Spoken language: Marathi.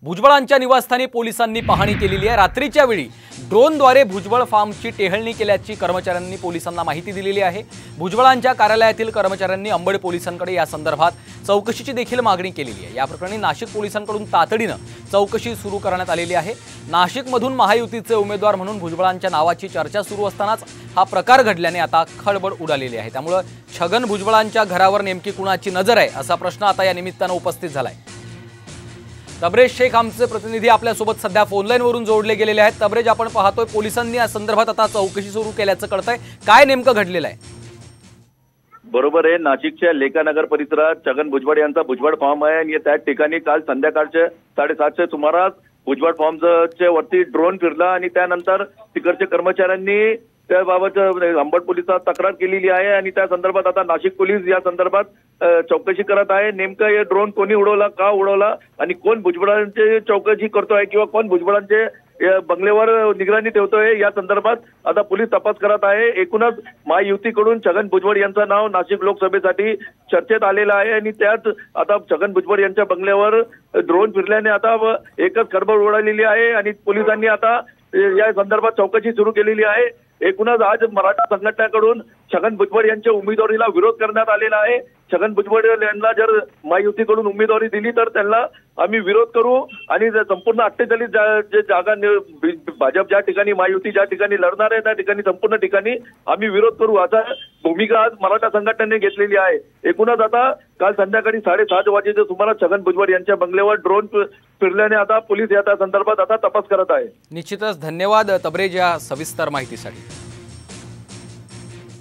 भुजबळांच्या निवासस्थानी पोलिसांनी पाहणी केलेली आहे। रात्रीच्या वेळी ड्रोनद्वारे भुजबळ फार्मची टेहळणी केल्याची कर्मचाऱ्यांनी पोलिसांना माहिती दिलेली आहे। भुजबळांच्या कार्यालयातील कर्मचाऱ्यांनी अंबड पोलिसांकडे या संदर्भात चौकशीची देखील मागणी केलेली आहे। या प्रकरणी नाशिक पोलिसांकडून तातडीने चौकशी सुरू करण्यात आलेली आहे। नाशिकमधून महायुतीचे उमेदवार म्हणून भुजबळांच्या नावाची चर्चा सुरू असतानाच हा प्रकार घडल्याने आता खळबळ उडालेली आहे। त्यामुळे छगन भुजबळांच्या घरावर नेमकी कुणाची नजर आहे असा प्रश्न आता या निमित्ताने उपस्थित झालाय। तबरेज शेख आमचे प्रतिनिधी आपल्या सोबत सध्या फोनलाईन वरून जोडले गेलेले आहेत। तबरेज, आपण पाहतोय पोलिसांनी या संदर्भात आता चौकशी सुरू केल्याचं कळतंय, काय नेमकं घडलेलं आहे? बरोबर आहे, नाशिकच्या लेखानगर परिसरात छगन भुजबळ यांचा भुजबळ फार्म आहे आणि त्या ठिकाणी काल संध्याकाळचे 7:30च्या सुमारास भुजबळ फार्मच्या वरती ड्रोन फिरला आणि त्यानंतर तिकडच्या कर्मचाऱ्यांनी त्याबाबत अंबड पोलिसात तक्रार केलेली आहे आणि त्या संदर्भात आता नाशिक पोलीस या संदर्भात चौकशी करत आहे। नेमकं हे ड्रोन कोणी उडवला, का उडवला आणि कोण भुजबळांची चौकशी करतोय किंवा कोण भुजबळांचे बंगल्यावर निगराणी ठेवतोय या संदर्भात आता पोलीस तपास करत आहे। एकूणच महायुतीकडून छगन भुजबळ यांचं नाव नाशिक लोकसभेसाठी चर्चेत आलेलं आहे आणि त्यात आता छगन भुजबळ यांच्या बंगल्यावर ड्रोन फिरल्याने आता एकच खळबळ उडालेली आहे आणि पोलिसांनी आता या संदर्भात चौकशी सुरू केलेली आहे। एकूणच आज मराठा संघटनेकडून छगन भुजबळ यांच्या उमेदवारीला विरोध करण्यात आलेला आहे। छगन भुजबळ यांना जर महायुतीकडून उमेदवारी दिली तर त्यांना आम्ही विरोध करू आणि संपूर्ण 48 जे जागा भाजप ज्या ठिकाणी महायुती ज्या ठिकाणी लढणार आहे त्या ठिकाणी संपूर्ण ठिकाणी आम्ही विरोध करू असा भूमिका आज मराठा संघटनेने घेतलेली आहे। एकूणच आता काल संध्याकाळी 7:30 वाजेच्या सुमारास छगन भुजबळ यांच्या बंगल्यावर ड्रोन फिरल्याने आता पोलीस या संदर्भात आता तपास करत आहे। निश्चितच धन्यवाद तबरेज या सविस्तर माहितीसाठी।